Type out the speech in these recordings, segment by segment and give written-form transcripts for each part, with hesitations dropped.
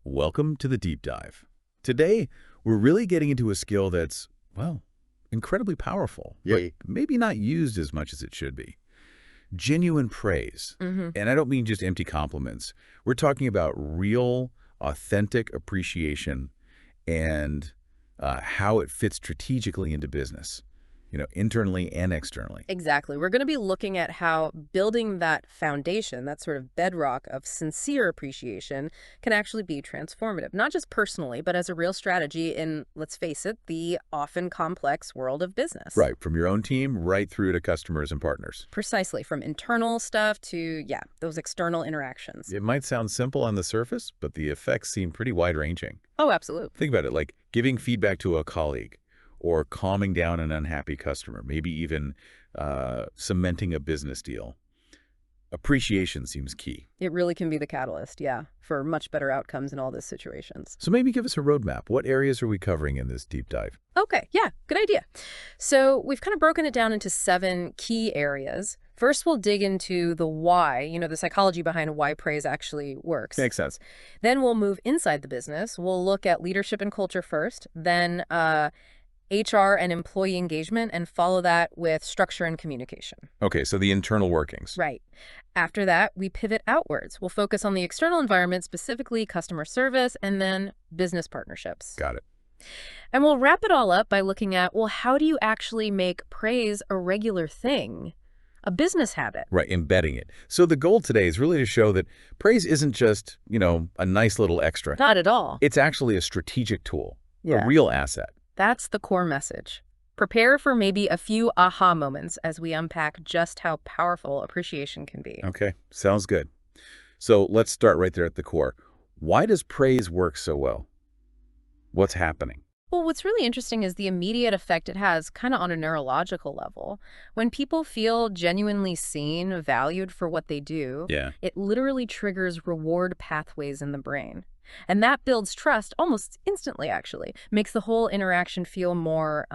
Welcome to the deep dive. Today, we're really getting into a skill that's, well, incredibly powerful, but maybe not used as much as it should be. Genuine praise. And I don't mean just empty compliments. We're talking about real, authentic appreciation and how it fits strategically into business, internally and externally. Exactly. We're going to be looking at how building that foundation, that sort of bedrock of sincere appreciation, can actually be transformative, not just personally, but as a real strategy in, let's face it, the often complex world of business. Right, from your own team right through to customers and partners. Precisely, from internal stuff to, those external interactions. It might sound simple on the surface, but the effects seem pretty wide-ranging. Oh, absolutely. Think about it, like giving feedback to a colleague, or calming down an unhappy customer, maybe even cementing a business deal. Appreciation seems key. It really can be the catalyst, for much better outcomes in all these situations. So maybe give us a roadmap. What areas are we covering in this deep dive? Okay, good idea. So we've kind of broken it down into 7 key areas. First, we'll dig into the why, the psychology behind why praise actually works. Makes sense. Then we'll move inside the business. We'll look at leadership and culture first, then HR and employee engagement, and follow that with structure and communication. Okay, so the internal workings. Right. After that, we pivot outwards. We'll focus on the external environment, specifically customer service, and then business partnerships. Got it. And we'll wrap it all up by looking at, how do you actually make praise a regular thing? A business habit. Right, embedding it. So the goal today is really to show that praise isn't just, a nice little extra. Not at all. It's actually a strategic tool, a real asset. That's the core message. Prepare for maybe a few aha moments as we unpack just how powerful appreciation can be. Okay, sounds good. So let's start right there at the core. Why does praise work so well? What's happening? Well, what's really interesting is the immediate effect it has kind of on a neurological level. When people feel genuinely seen, valued for what they do, it literally triggers reward pathways in the brain. And that builds trust almost instantly, actually. Makes the whole interaction feel more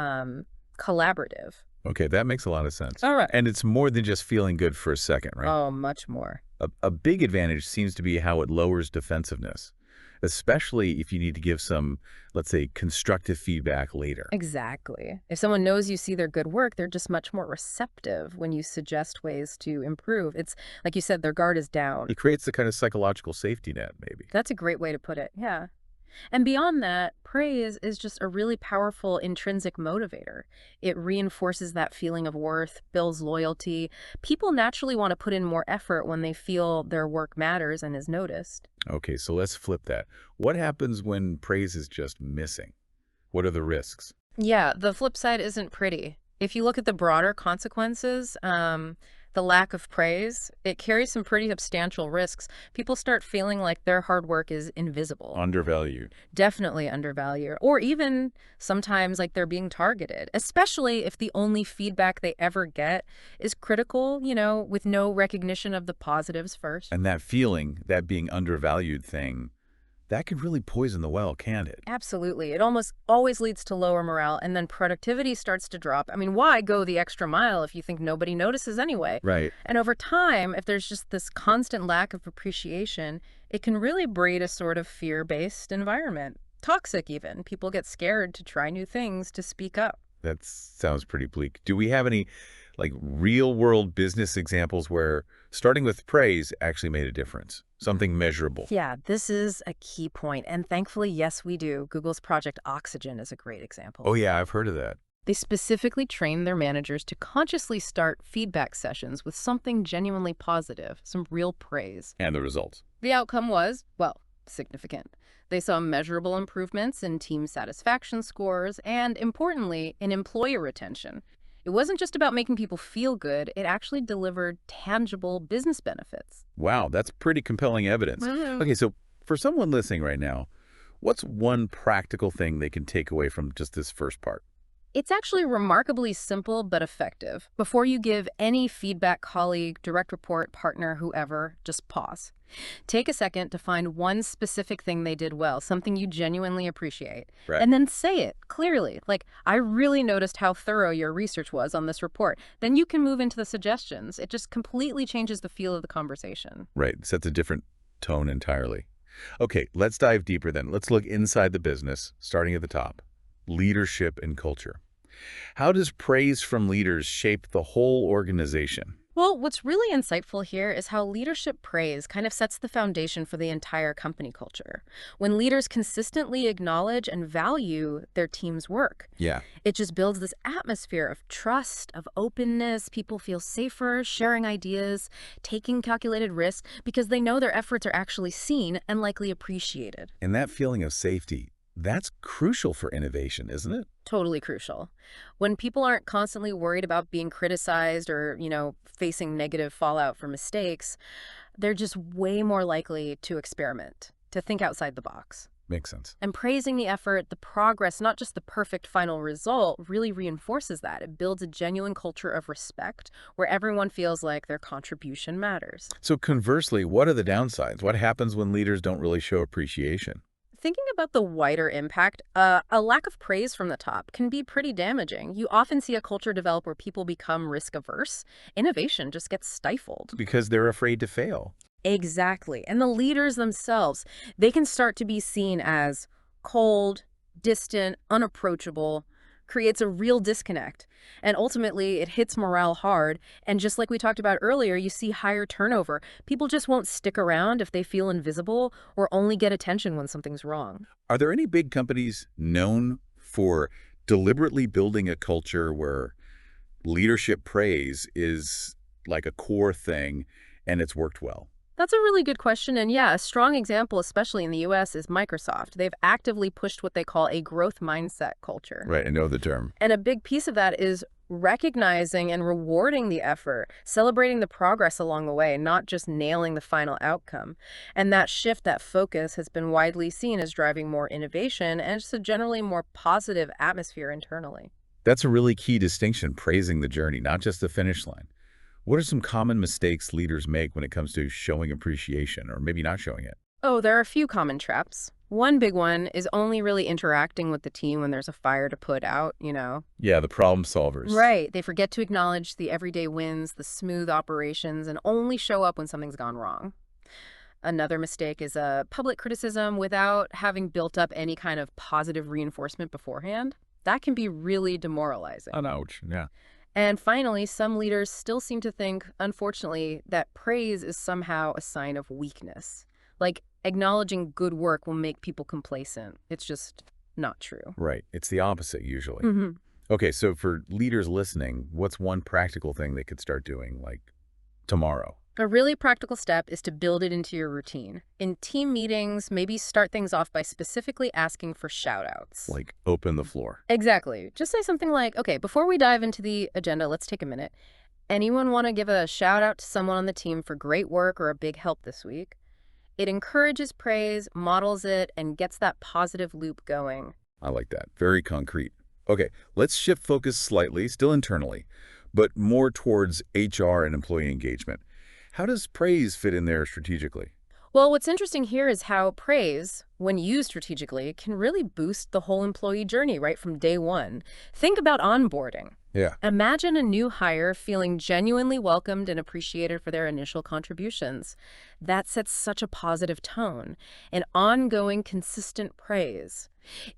collaborative. Okay, that makes a lot of sense. All right. And it's more than just feeling good for a second, right? Oh, much more. A big advantage seems to be how it lowers defensiveness, especially if you need to give some, let's say, constructive feedback later. Exactly. If someone knows you see their good work, they're just much more receptive when you suggest ways to improve. It's, like you said, their guard is down. It creates the kind of psychological safety net, maybe. That's a great way to put it, yeah. And beyond that, praise is just a really powerful intrinsic motivator. It reinforces that feeling of worth, builds loyalty. People naturally want to put in more effort when they feel their work matters and is noticed. Okay, so let's flip that. What happens when praise is just missing? What are the risks? Yeah, the flip side isn't pretty. If you look at the broader consequences, the lack of praise, it carries some pretty substantial risks. People start feeling like their hard work is invisible. Undervalued. Definitely undervalued. Or even sometimes like they're being targeted, especially if the only feedback they ever get is critical, with no recognition of the positives first. And that feeling, that being undervalued thing, that could really poison the well, can't it? Absolutely. It almost always leads to lower morale, and then productivity starts to drop. I mean, why go the extra mile if you think nobody notices anyway? Right. And over time, if there's just this constant lack of appreciation, it can really breed a sort of fear-based environment. Toxic even. People get scared to try new things, to speak up. That sounds pretty bleak. Do we have any real-world business examples where starting with praise actually made a difference? Something measurable? Yeah, this is a key point. And thankfully, yes, we do. Google's Project Oxygen is a great example. Oh, yeah, I've heard of that. They specifically trained their managers to consciously start feedback sessions with something genuinely positive, some real praise. And the results? The outcome was, significant. They saw measurable improvements in team satisfaction scores and, importantly, in employee retention. It wasn't just about making people feel good, it actually delivered tangible business benefits. Wow, that's pretty compelling evidence. Okay, so for someone listening right now, what's one practical thing they can take away from just this first part? It's actually remarkably simple but effective. Before you give any feedback, colleague, direct report, partner, whoever, just pause. Take a second to find one specific thing they did well, something you genuinely appreciate. Right. And then say it clearly. Like, I really noticed how thorough your research was on this report. Then you can move into the suggestions. It just completely changes the feel of the conversation. Right. Sets a different tone entirely. Okay, let's dive deeper then. Let's look inside the business, starting at the top. Leadership and culture. How does praise from leaders shape the whole organization? Well, what's really insightful here is how leadership praise kind of sets the foundation for the entire company culture. When leaders consistently acknowledge and value their team's work, Yeah. it just builds this atmosphere of trust, of openness. People feel safer sharing ideas, taking calculated risks because they know their efforts are actually seen and likely appreciated. And that feeling of safety, that's crucial for innovation, isn't it? Totally crucial. When people aren't constantly worried about being criticized or, facing negative fallout for mistakes, they're just way more likely to experiment, to think outside the box. Makes sense. And praising the effort, the progress, not just the perfect final result, really reinforces that. It builds a genuine culture of respect where everyone feels like their contribution matters. So conversely, what are the downsides? What happens when leaders don't really show appreciation? Thinking about the wider impact, a lack of praise from the top can be pretty damaging. You often see a culture develop where people become risk averse. Innovation just gets stifled. Because they're afraid to fail. Exactly. And the leaders themselves, they can start to be seen as cold, distant, unapproachable, creates a real disconnect. And ultimately, it hits morale hard. And just like we talked about earlier, you see higher turnover. People just won't stick around if they feel invisible or only get attention when something's wrong. Are there any big companies known for deliberately building a culture where leadership praise is like a core thing and it's worked well? That's a really good question. And yeah, a strong example, especially in the US, is Microsoft. They've actively pushed what they call a growth mindset culture. Right, I know the term. And a big piece of that is recognizing and rewarding the effort, celebrating the progress along the way, not just nailing the final outcome. And that shift, that focus, has been widely seen as driving more innovation and just a generally more positive atmosphere internally. That's a really key distinction, praising the journey, not just the finish line. What are some common mistakes leaders make when it comes to showing appreciation or maybe not showing it? Oh, there are a few common traps. One big one is only really interacting with the team when there's a fire to put out. Yeah, the problem solvers. Right. They forget to acknowledge the everyday wins, the smooth operations, and only show up when something's gone wrong. Another mistake is public criticism without having built up any kind of positive reinforcement beforehand. That can be really demoralizing. Ouch, yeah. And finally, some leaders still seem to think, unfortunately, that praise is somehow a sign of weakness. Like acknowledging good work will make people complacent. It's just not true. Right. It's the opposite usually. Mm-hmm. Okay, so for leaders listening, what's one practical thing they could start doing, like tomorrow? A really practical step is to build it into your routine. In team meetings, maybe start things off by specifically asking for shout-outs. Like open the floor. Exactly. Just say something like, okay, before we dive into the agenda, let's take a minute. Anyone want to give a shout-out to someone on the team for great work or a big help this week? It encourages praise, models it, and gets that positive loop going. I like that. Very concrete. Okay, let's shift focus slightly, still internally, but more towards HR and employee engagement. How does praise fit in there strategically? Well, what's interesting here is how praise, when used strategically, can really boost the whole employee journey right from day one. Think about onboarding. Yeah. Imagine a new hire feeling genuinely welcomed and appreciated for their initial contributions. That sets such a positive tone, an ongoing, consistent praise.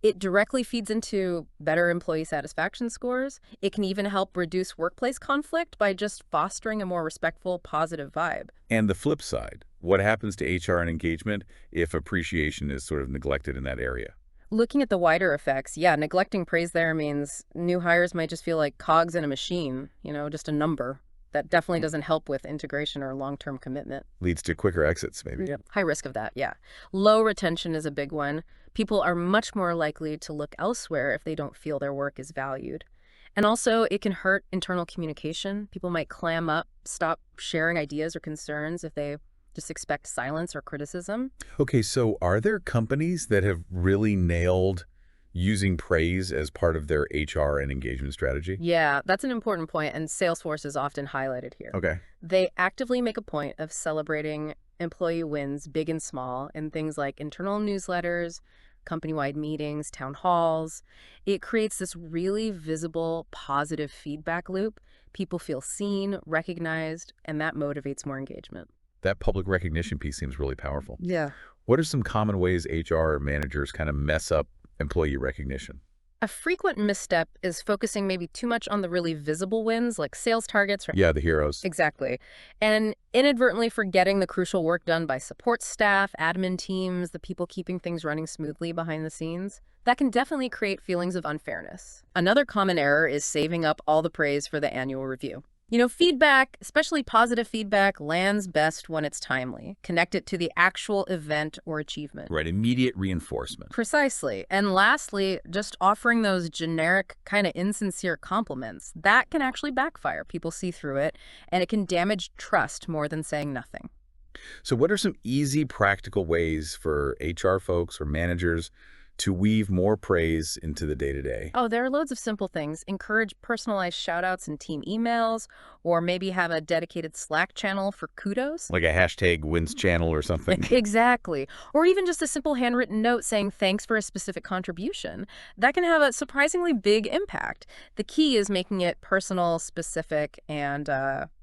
It directly feeds into better employee satisfaction scores. It can even help reduce workplace conflict by just fostering a more respectful, positive vibe. And the flip side, what happens to HR and engagement if appreciation is sort of neglected in that area? Looking at the wider effects, yeah, neglecting praise there means new hires might just feel like cogs in a machine, just a number. That definitely doesn't help with integration or long-term commitment. Leads to quicker exits, maybe. Yeah. High risk of that, yeah. Low retention is a big one. People are much more likely to look elsewhere if they don't feel their work is valued. And also, it can hurt internal communication. People might clam up, stop sharing ideas or concerns if they just expect silence or criticism. Okay, so are there companies that have really nailed using praise as part of their HR and engagement strategy? Yeah, that's an important point, and Salesforce is often highlighted here. Okay. They actively make a point of celebrating employee wins, big and small, in things like internal newsletters, company-wide meetings, town halls. It creates this really visible, positive feedback loop. People feel seen, recognized, and that motivates more engagement. That public recognition piece seems really powerful. Yeah. What are some common ways HR managers kind of mess up employee recognition? A frequent misstep is focusing maybe too much on the really visible wins, like sales targets. Yeah, the heroes. Exactly. And inadvertently forgetting the crucial work done by support staff, admin teams, the people keeping things running smoothly behind the scenes. That can definitely create feelings of unfairness. Another common error is saving up all the praise for the annual review. Feedback, especially positive feedback, lands best when it's timely. Connect it to the actual event or achievement. Right, immediate reinforcement. Precisely. And lastly, just offering those generic, kind of insincere compliments, that can actually backfire. People see through it, and it can damage trust more than saying nothing. So what are some easy, practical ways for HR folks or managers to weave more praise into the day-to-day? Oh, there are loads of simple things. Encourage personalized shout-outs in team emails, or maybe have a dedicated Slack channel for kudos. Like a hashtag wins channel or something? Exactly. Or even just a simple handwritten note saying thanks for a specific contribution. That can have a surprisingly big impact. The key is making it personal, specific, and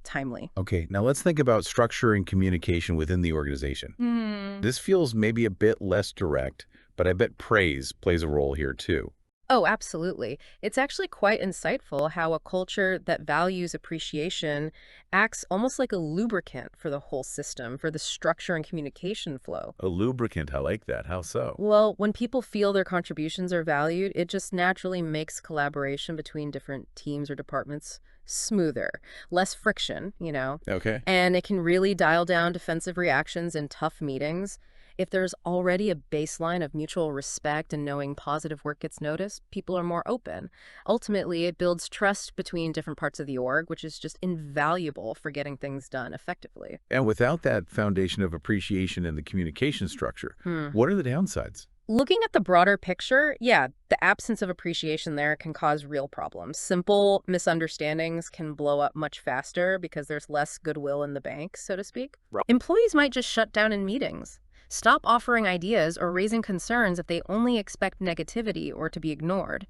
timely. Okay, now let's think about structure and communication within the organization. This feels maybe a bit less direct, but I bet praise plays a role here too. Oh, absolutely. It's actually quite insightful how a culture that values appreciation acts almost like a lubricant for the whole system, for the structure and communication flow. A lubricant, I like that. How so? Well, when people feel their contributions are valued, it just naturally makes collaboration between different teams or departments smoother, less friction. Okay. And it can really dial down defensive reactions in tough meetings. If there's already a baseline of mutual respect and knowing positive work gets noticed, people are more open. Ultimately, it builds trust between different parts of the org, which is just invaluable for getting things done effectively. And without that foundation of appreciation in the communication structure, what are the downsides? Looking at the broader picture, yeah, the absence of appreciation there can cause real problems. Simple misunderstandings can blow up much faster because there's less goodwill in the bank, so to speak. Right. Employees might just shut down in meetings, stop offering ideas or raising concerns if they only expect negativity or to be ignored.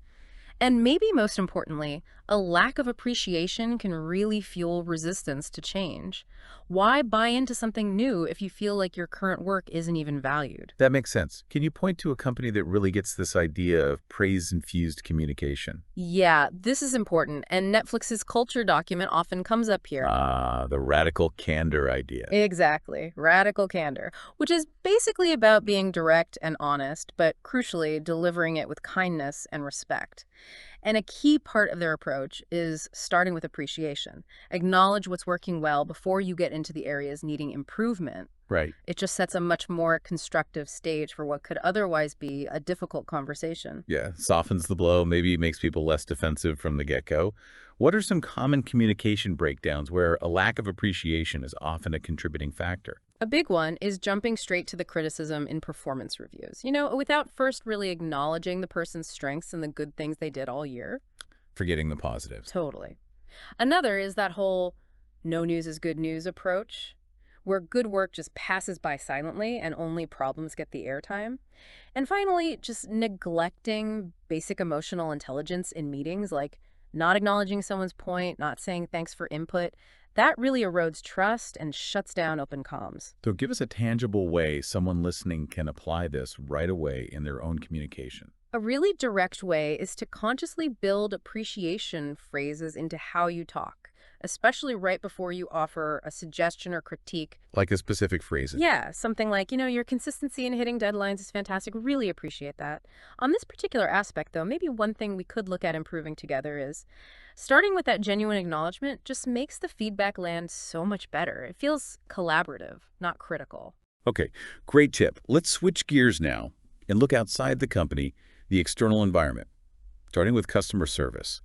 And maybe most importantly, a lack of appreciation can really fuel resistance to change. Why buy into something new if you feel like your current work isn't even valued? That makes sense. Can you point to a company that really gets this idea of praise-infused communication? Yeah, this is important, and Netflix's culture document often comes up here. Ah, the radical candor idea. Exactly, radical candor, which is basically about being direct and honest, but crucially, delivering it with kindness and respect. And a key part of their approach is starting with appreciation. Acknowledge what's working well before you get into the areas needing improvement. Right. It just sets a much more constructive stage for what could otherwise be a difficult conversation. Yeah, softens the blow, maybe makes people less defensive from the get-go. What are some common communication breakdowns where a lack of appreciation is often a contributing factor? A big one is jumping straight to the criticism in performance reviews, without first really acknowledging the person's strengths and the good things they did all year. Forgetting the positives. Totally. Another is that whole no news is good news approach, where good work just passes by silently and only problems get the airtime. And finally, just neglecting basic emotional intelligence in meetings, like not acknowledging someone's point, not saying thanks for input. That really erodes trust and shuts down open comms. So give us a tangible way someone listening can apply this right away in their own communication. A really direct way is to consciously build appreciation phrases into how you talk, especially right before you offer a suggestion or critique. Like a specific phrase. Yeah, something like, your consistency in hitting deadlines is fantastic. Really appreciate that. On this particular aspect, though, maybe one thing we could look at improving together is starting with that genuine acknowledgement just makes the feedback land so much better. It feels collaborative, not critical. Okay, great tip. Let's switch gears now and look outside the company, the external environment, starting with customer service.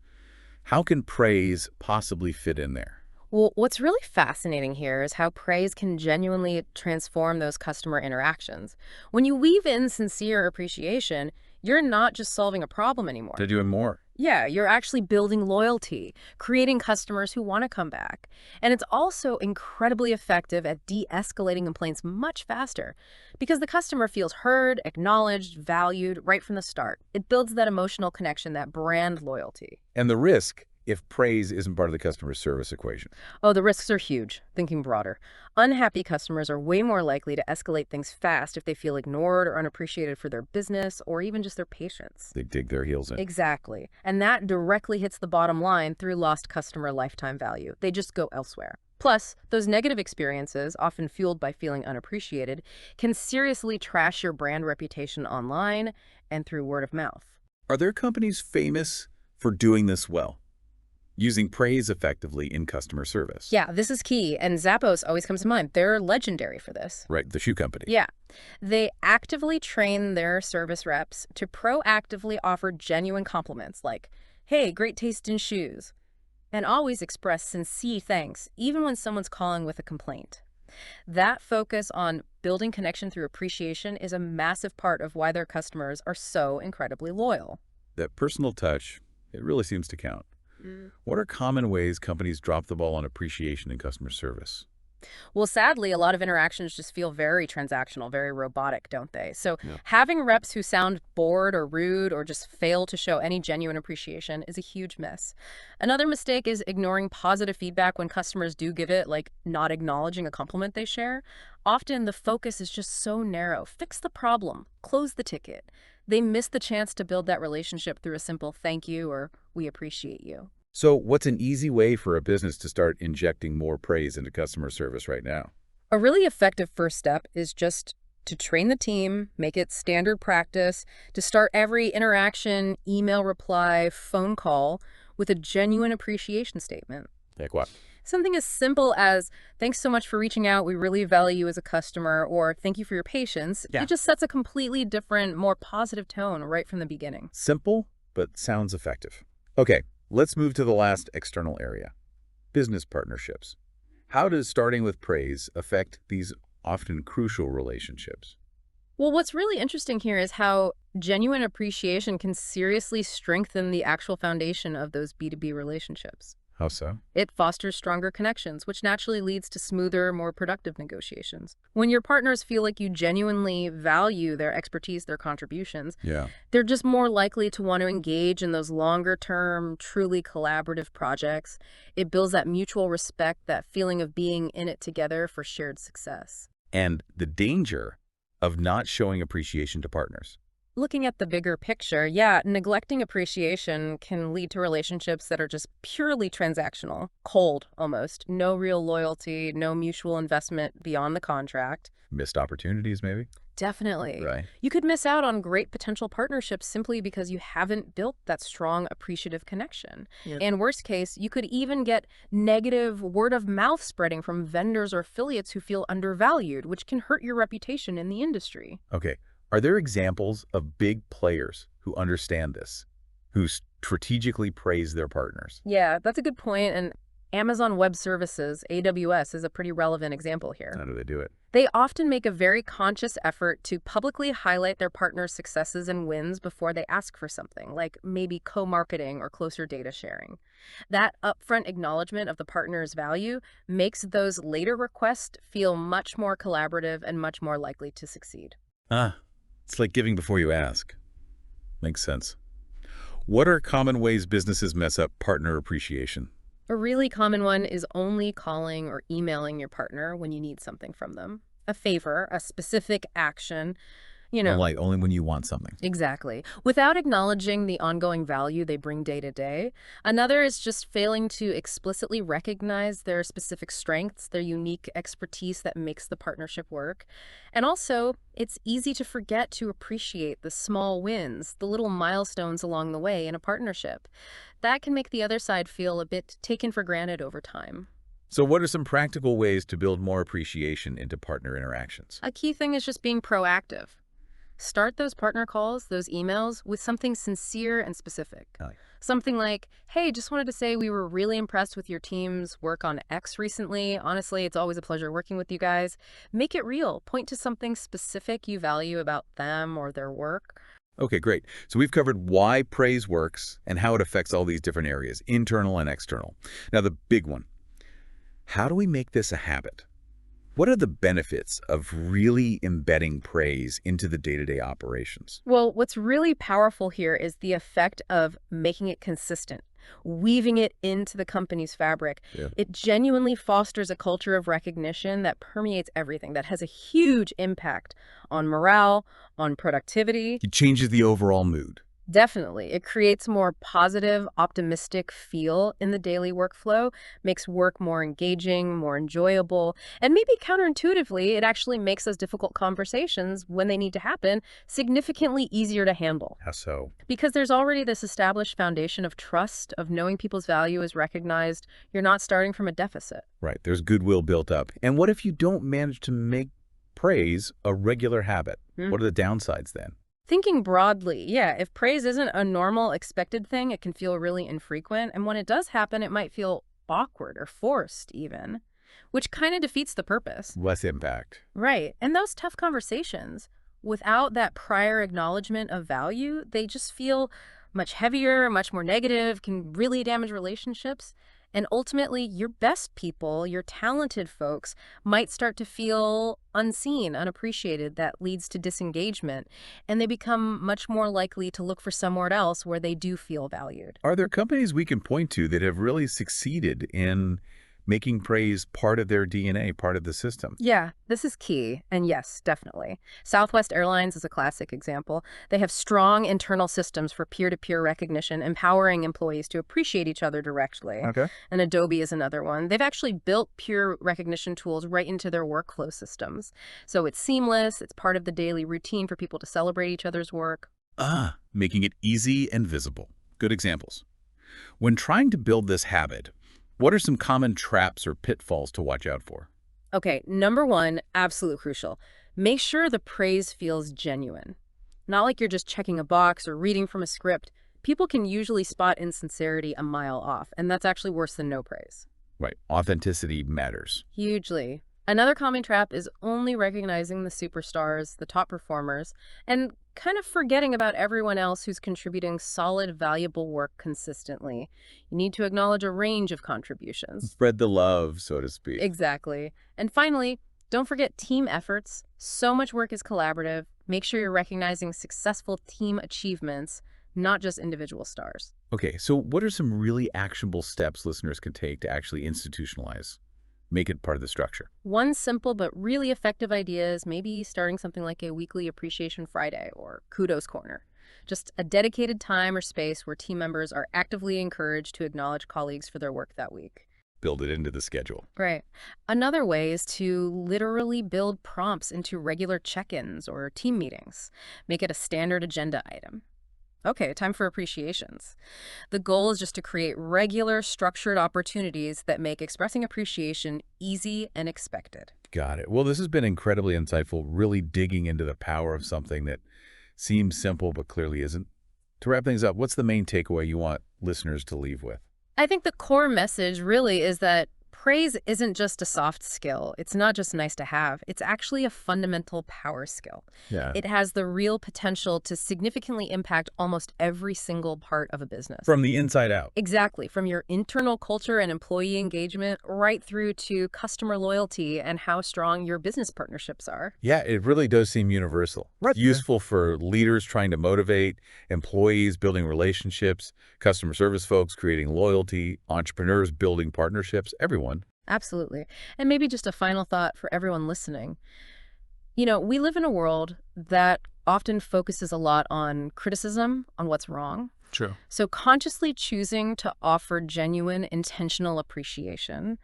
How can praise possibly fit in there? Well, what's really fascinating here is how praise can genuinely transform those customer interactions. When you weave in sincere appreciation, you're not just solving a problem anymore. They're doing more. Yeah, you're actually building loyalty, creating customers who want to come back. And it's also incredibly effective at de-escalating complaints much faster because the customer feels heard, acknowledged, valued right from the start. It builds that emotional connection, that brand loyalty. And the risk if praise isn't part of the customer service equation? Oh, the risks are huge, thinking broader. Unhappy customers are way more likely to escalate things fast if they feel ignored or unappreciated for their business or even just their patience. They dig their heels in. Exactly. And that directly hits the bottom line through lost customer lifetime value. They just go elsewhere. Plus, those negative experiences, often fueled by feeling unappreciated, can seriously trash your brand reputation online and through word of mouth. Are there companies famous for doing this well, using praise effectively in customer service? Yeah, this is key, and Zappos always comes to mind. They're legendary for this. Right, the shoe company. Yeah. They actively train their service reps to proactively offer genuine compliments like, hey, great taste in shoes, and always express sincere thanks, even when someone's calling with a complaint. That focus on building connection through appreciation is a massive part of why their customers are so incredibly loyal. That personal touch, it really seems to count. What are common ways companies drop the ball on appreciation in customer service? Well, sadly, a lot of interactions just feel very transactional, very robotic, don't they? So Yeah. having reps who sound bored or rude or just fail to show any genuine appreciation is a huge miss. Another mistake is ignoring positive feedback when customers do give it, like not acknowledging a compliment they share. Often the focus is just so narrow. Fix the problem, close the ticket. They miss the chance to build that relationship through a simple thank you or we appreciate you. So what's an easy way for a business to start injecting more praise into customer service right now? A really effective first step is just to train the team, make it standard practice, to start every interaction, email reply, phone call with a genuine appreciation statement. Like what? Something as simple as, thanks so much for reaching out, we really value you as a customer, or thank you for your patience. Yeah. It just sets a completely different, more positive tone right from the beginning. Simple, but sounds effective. Okay, let's move to the last external area, business partnerships. How does starting with praise affect these often crucial relationships? Well, what's really interesting here is how genuine appreciation can seriously strengthen the actual foundation of those B2B relationships. How so? It fosters stronger connections, which naturally leads to smoother, more productive negotiations. When your partners feel like you genuinely value their expertise, their contributions, Yeah. they're just more likely to want to engage in those longer-term, truly collaborative projects. It builds that mutual respect, that feeling of being in it together for shared success. And the danger of not showing appreciation to partners. Looking at the bigger picture, yeah, neglecting appreciation can lead to relationships that are just purely transactional, cold almost, no real loyalty, no mutual investment beyond the contract. Missed opportunities, maybe? Definitely. Right. You could miss out on great potential partnerships simply because you haven't built that strong appreciative connection. Yeah. And worst case, you could even get negative word of mouth spreading from vendors or affiliates who feel undervalued, which can hurt your reputation in the industry. Okay. Are there examples of big players who understand this, who strategically praise their partners? Yeah, that's a good point, and Amazon Web Services, AWS, is a pretty relevant example here. How do they do it? They often make a very conscious effort to publicly highlight their partners' successes and wins before they ask for something, like maybe co-marketing or closer data sharing. That upfront acknowledgement of the partner's value makes those later requests feel much more collaborative and much more likely to succeed. It's like giving before you ask. Makes sense. What are common ways businesses mess up partner appreciation? A really common one is only calling or emailing your partner when you need something from them. A favor, a specific action, Like only when you want something. Exactly. Without acknowledging the ongoing value they bring day to day. Another is just failing to explicitly recognize their specific strengths, their unique expertise that makes the partnership work. And also, it's easy to forget to appreciate the small wins, the little milestones along the way in a partnership. That can make the other side feel a bit taken for granted over time. So what are some practical ways to build more appreciation into partner interactions? A key thing is just being proactive. Start those partner calls, those emails, with something sincere and specific. Something like, hey, just wanted to say we were really impressed with your team's work on X recently. Honestly, it's always a pleasure working with you guys. Make it real. Point to something specific you value about them or their work. Okay, great. So we've covered why praise works and how it affects all these different areas, internal and external. Now the big one, how do we make this a habit? What are the benefits of really embedding praise into the day-to-day operations? Well, what's really powerful here is the effect of making it consistent. weaving it into the company's fabric. Yeah. It genuinely fosters a culture of recognition that permeates everything, that has a huge impact on morale, on productivity. It changes the overall mood. Definitely. It creates more positive, optimistic feel in the daily workflow, makes work more engaging, more enjoyable, and maybe counterintuitively, it actually makes those difficult conversations, when they need to happen, significantly easier to handle. How so? Because there's already this established foundation of trust, of knowing people's value is recognized. You're not starting from a deficit. Right. There's goodwill built up. And what if you don't manage to make praise a regular habit? What are the downsides then? Thinking broadly, yeah, if praise isn't a normal, expected thing, it can feel really infrequent. And when it does happen, it might feel awkward or forced even, which kind of defeats the purpose. Less impact. Right. And those tough conversations, without that prior acknowledgement of value, they just feel much heavier, much more negative, can really damage relationships. And ultimately, your best people, your talented folks, might start to feel unseen, unappreciated. That leads to disengagement. And they become much more likely to look for somewhere else where they do feel valued. Are there companies we can point to that have really succeeded in making praise part of their DNA, part of the system? Yeah, this is key. And yes, definitely. Southwest Airlines is a classic example. They have strong internal systems for peer-to-peer recognition, empowering employees to appreciate each other directly. Okay. And Adobe is another one. They've actually built peer recognition tools right into their workflow systems. So it's seamless. It's part of the daily routine for people to celebrate each other's work. Making it easy and visible. Good examples. When trying to build this habit, what are some common traps or pitfalls to watch out for? Okay, number one, absolute crucial. Make sure the praise feels genuine. Not like you're just checking a box or reading from a script. People can usually spot insincerity a mile off, and that's actually worse than no praise. Right. Authenticity matters. Hugely. Another common trap is only recognizing the superstars, the top performers, and kind of forgetting about everyone else who's contributing solid, valuable work consistently. You need to acknowledge a range of contributions. Spread the love, so to speak. Exactly. And finally, don't forget team efforts. So much work is collaborative. Make sure you're recognizing successful team achievements, not just individual stars. Okay, so what are some really actionable steps listeners can take to actually institutionalize? Make it part of the structure? One simple but really effective idea is maybe starting something like a weekly Appreciation Friday or Kudos Corner. Just a dedicated time or space where team members are actively encouraged to acknowledge colleagues for their work that week. Build it into the schedule. Right. Another way is to literally build prompts into regular check-ins or team meetings. Make it a standard agenda item. Okay, time for appreciations. The goal is just to create regular, structured opportunities that make expressing appreciation easy and expected. Got it. Well, this has been incredibly insightful, really digging into the power of something that seems simple but clearly isn't. To wrap things up, what's the main takeaway you want listeners to leave with? I think the core message really is that praise isn't just a soft skill. It's not just nice to have. It's actually a fundamental power skill. Yeah. It has the real potential to significantly impact almost every single part of a business. From the inside out. Exactly. From your internal culture and employee engagement right through to customer loyalty and how strong your business partnerships are. Yeah, it really does seem universal. Right. Useful for leaders trying to motivate, employees building relationships, customer service folks creating loyalty, entrepreneurs building partnerships, everyone. Absolutely. And maybe just a final thought for everyone listening. You know, we live in a world that often focuses a lot on criticism, on what's wrong. True. So consciously choosing to offer genuine, intentional appreciation,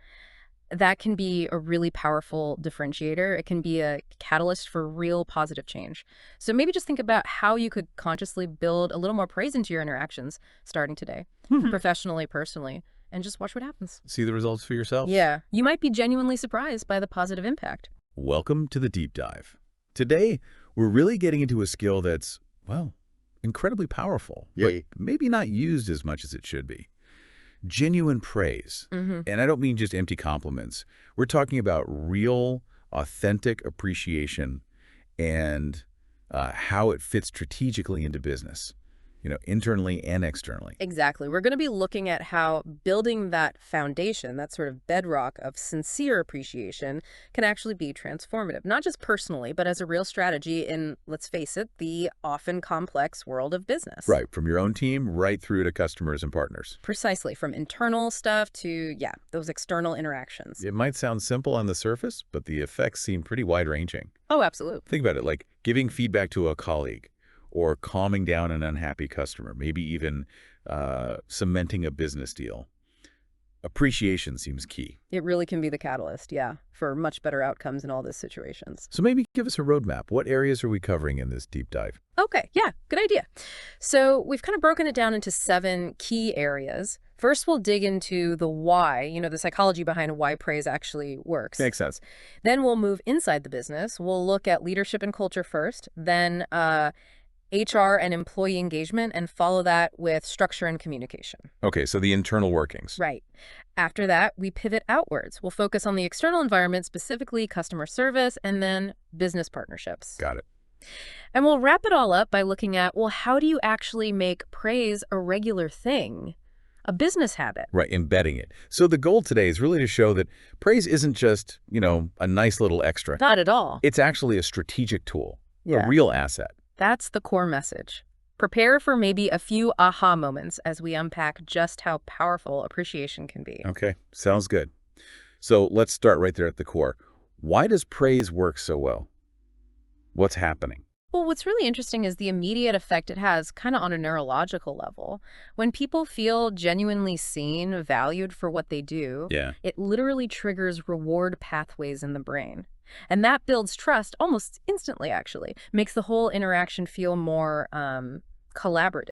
that can be a really powerful differentiator. It can be a catalyst for real positive change. So maybe just think about how you could consciously build a little more praise into your interactions starting today, professionally, personally, and just watch what happens. See the results for yourself? Yeah, you might be genuinely surprised by the positive impact. Welcome to the Deep Dive. Today, we're really getting into a skill that's, well, incredibly powerful, but maybe not used as much as it should be. Genuine praise. And I don't mean just empty compliments. We're talking about real, authentic appreciation and how it fits strategically into business. internally and externally. Exactly. We're going to be looking at how building that foundation, that sort of bedrock of sincere appreciation, can actually be transformative, not just personally, but as a real strategy in, let's face it, the often complex world of business. Right. From your own team right through to customers and partners. Precisely. From internal stuff to, those external interactions. It might sound simple on the surface, but the effects seem pretty wide-ranging. Oh, absolutely. Think about it, like giving feedback to a colleague, or calming down an unhappy customer, maybe even cementing a business deal. Appreciation seems key. It really can be the catalyst, for much better outcomes in all these situations. So maybe give us a roadmap. What areas are we covering in this deep dive? Okay, good idea. So we've kind of broken it down into 7 key areas. First, we'll dig into the why, the psychology behind why praise actually works. Makes sense. Then we'll move inside the business. We'll look at leadership and culture first, then HR and employee engagement, and follow that with structure and communication. Okay, so the internal workings. Right. After that, we pivot outwards. We'll focus on the external environment, specifically customer service, and then business partnerships. Got it. And we'll wrap it all up by looking at, well, how do you actually make praise a regular thing? A business habit. Right, embedding it. So the goal today is really to show that praise isn't just, a nice little extra. Not at all. It's actually a strategic tool, a real asset. That's the core message. Prepare for maybe a few aha moments as we unpack just how powerful appreciation can be. Okay, sounds good. So let's start right there at the core. Why does praise work so well? What's happening? Well, what's really interesting is the immediate effect it has kind of on a neurological level. When people feel genuinely seen, valued for what they do, it literally triggers reward pathways in the brain. And that builds trust almost instantly, actually. Makes the whole interaction feel more collaborative.